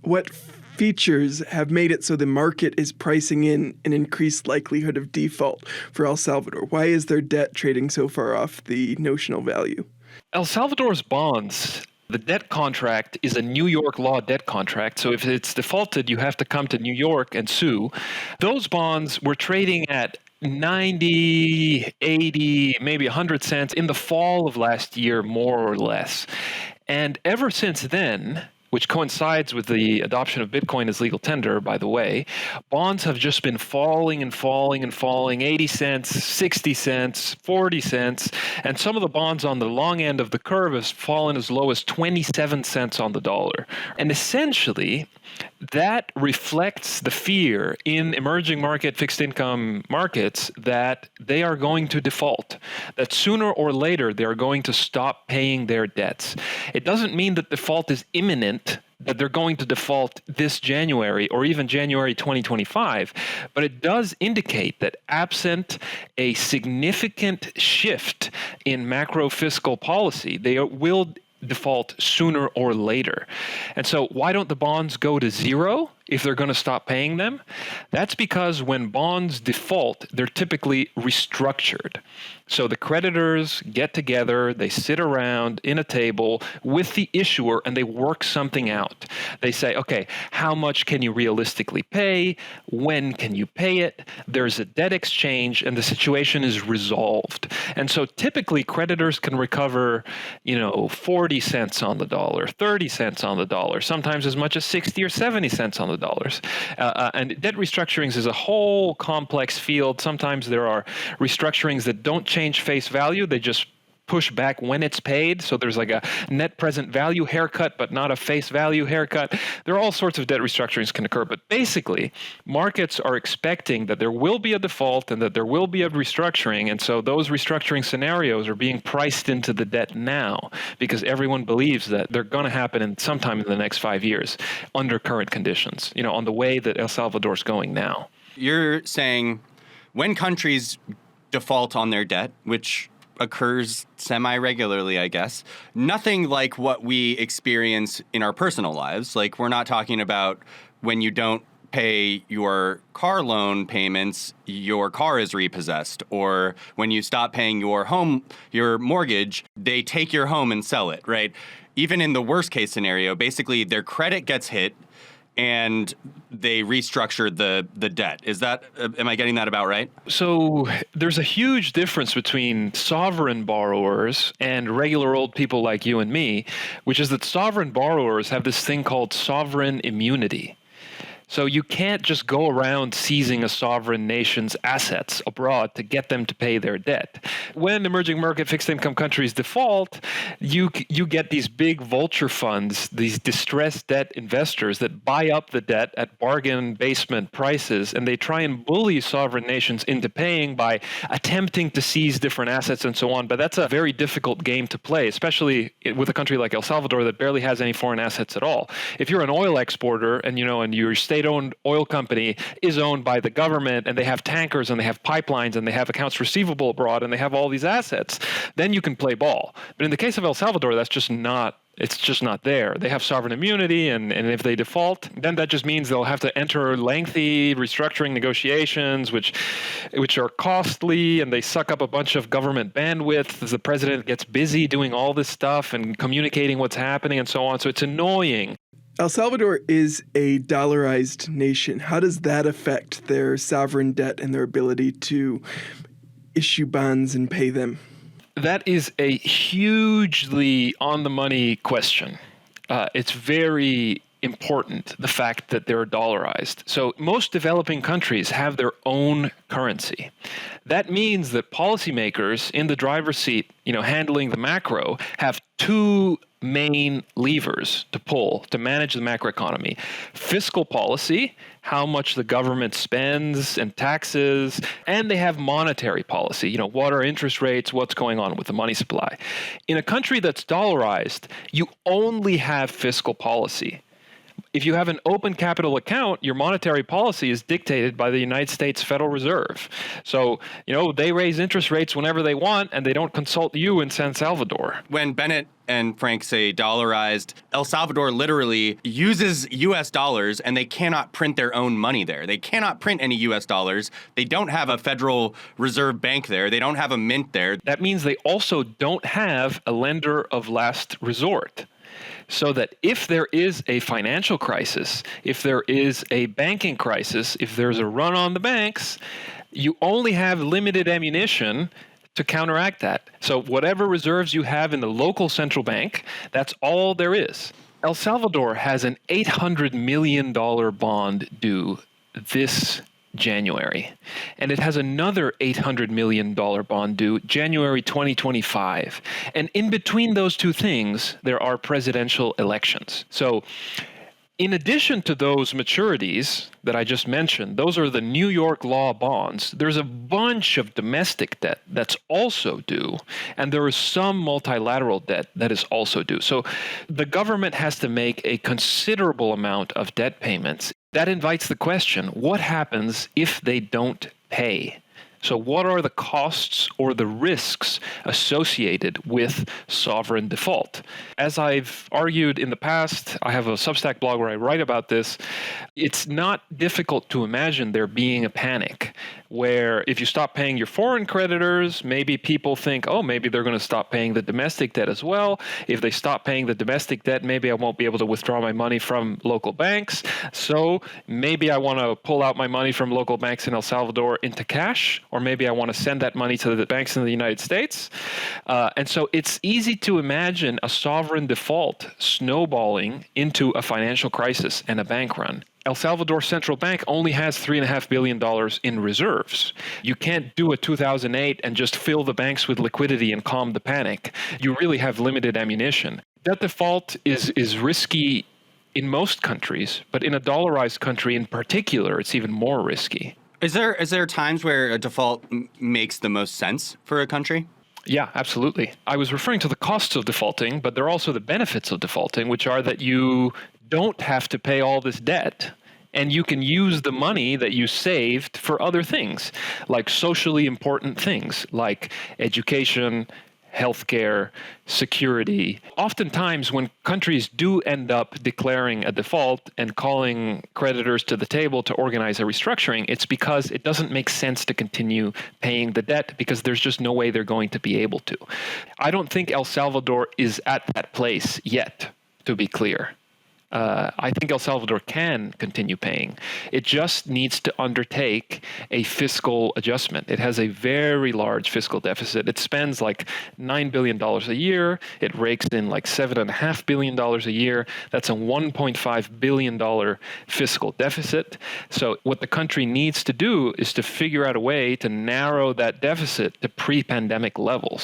What features have made it so the market is pricing in an increased likelihood of default for El Salvador? Why is their debt trading so far off the notional value? El Salvador's bonds, the debt contract is a New York law debt contract. So if it's defaulted, you have to come to New York and sue. Those bonds were trading at 90, 80, maybe 100 cents in the fall of last year, more or less. And ever since then, which coincides with the adoption of Bitcoin as legal tender, by the way, bonds have just been falling and falling and falling, 80 cents, 60 cents, 40 cents, and some of the bonds on the long end of the curve has fallen as low as 27 cents on the dollar. And essentially, that reflects the fear in emerging market fixed income markets that they are going to default, that sooner or later they're going to stop paying their debts. It doesn't mean that default is imminent, that they're going to default this January or even January 2025, but it does indicate that absent a significant shift in macro fiscal policy, they will default sooner or later. And so why don't the bonds go to zero if they're going to stop paying them? That's because when bonds default, they're typically restructured. So the creditors get together, they sit around in a table with the issuer and they work something out. They say, okay, how much can you realistically pay? When can you pay it? There's a debt exchange and the situation is resolved. And so typically creditors can recover, 40 cents on the dollar, 30 cents on the dollar, sometimes as much as 60 or 70 cents on the dollars. And debt restructurings is a whole complex field. Sometimes there are restructurings that don't change face value. They just push back when it's paid. So there's like a net present value haircut, but not a face value haircut. There are all sorts of debt restructurings can occur. But basically, markets are expecting that there will be a default and that there will be a restructuring. And so those restructuring scenarios are being priced into the debt now because everyone believes that they're going to happen sometime in the next 5 years under current conditions, on the way that El Salvador's going now. You're saying when countries default on their debt, which occurs semi-regularly, I guess, nothing like what we experience in our personal lives. Like, we're not talking about when you don't pay your car loan payments, your car is repossessed, or when you stop paying your mortgage, they take your home and sell it, right? Even in the worst case scenario, basically their credit gets hit and they restructure the debt. Am I getting that about right? So there's a huge difference between sovereign borrowers and regular old people like you and me, which is that sovereign borrowers have this thing called sovereign immunity. So you can't just go around seizing a sovereign nation's assets abroad to get them to pay their debt. When emerging market fixed income countries default, you get these big vulture funds, these distressed debt investors that buy up the debt at bargain basement prices, and they try and bully sovereign nations into paying by attempting to seize different assets and so on. But that's a very difficult game to play, especially with a country like El Salvador that barely has any foreign assets at all. If you're an oil exporter and your state-owned oil company is owned by the government and they have tankers and they have pipelines and they have accounts receivable abroad and they have all these assets, then you can play ball. But in the case of El Salvador, it's just not there. They have sovereign immunity, and if they default, then that just means they'll have to enter lengthy restructuring negotiations, which are costly, and they suck up a bunch of government bandwidth as the president gets busy doing all this stuff and communicating what's happening and so on. So it's annoying. El Salvador is a dollarized nation. How does that affect their sovereign debt and their ability to issue bonds and pay them? That is a hugely on-the-money question. It's very important, the fact that they're dollarized. So most developing countries have their own currency. That means that policymakers in the driver's seat, handling the macro, have two main levers to pull to manage the macroeconomy. Fiscal policy, how much the government spends and taxes, and they have monetary policy, what are interest rates, what's going on with the money supply. In a country that's dollarized, you only have fiscal policy. If you have an open capital account, your monetary policy is dictated by the United States Federal Reserve. So, they raise interest rates whenever they want, and they don't consult you in San Salvador. When Bennett and Frank say dollarized, El Salvador literally uses U.S. dollars, and they cannot print their own money there. They cannot print any U.S. dollars. They don't have a Federal Reserve Bank there. They don't have a mint there. That means they also don't have a lender of last resort. So that if there is a financial crisis, if there is a banking crisis, if there's a run on the banks, you only have limited ammunition to counteract that. So whatever reserves you have in the local central bank, that's all there is. El Salvador has an $800 million bond due this January, and it has another $800 million bond due January 2025. And in between those two things, there are presidential elections. So in addition to those maturities that I just mentioned, those are the New York law bonds. There's a bunch of domestic debt that's also due, and there is some multilateral debt that is also due. So the government has to make a considerable amount of debt payments. That invites the question, what happens if they don't pay? So what are the costs or the risks associated with sovereign default? As I've argued in the past, I have a Substack blog where I write about this. It's not difficult to imagine there being a panic where if you stop paying your foreign creditors, maybe people think, oh, maybe they're going to stop paying the domestic debt as well. If they stop paying the domestic debt, maybe I won't be able to withdraw my money from local banks. So maybe I want to pull out my money from local banks in El Salvador into cash, or maybe I want to send that money to the banks in the United States. And so it's easy to imagine a sovereign default snowballing into a financial crisis and a bank run. El Salvador Central Bank only has $3.5 billion in reserves. You can't do a 2008 and just fill the banks with liquidity and calm the panic. You really have limited ammunition. Debt default is risky in most countries, but in a dollarized country in particular, it's even more risky. Is there times where a default makes the most sense for a country? Yeah, absolutely. I was referring to the costs of defaulting, but there are also the benefits of defaulting, which are that you don't have to pay all this debt, and you can use the money that you saved for other things, like socially important things, like education, healthcare, security. Oftentimes, when countries do end up declaring a default and calling creditors to the table to organize a restructuring, it's because it doesn't make sense to continue paying the debt because there's just no way they're going to be able to. I don't think El Salvador is at that place yet, to be clear. I think El Salvador can continue paying. It just needs to undertake a fiscal adjustment. It has a very large fiscal deficit. It spends like $9 billion a year. It rakes in like $7.5 billion a year. That's a $1.5 billion fiscal deficit. So what the country needs to do is to figure out a way to narrow that deficit to pre-pandemic levels.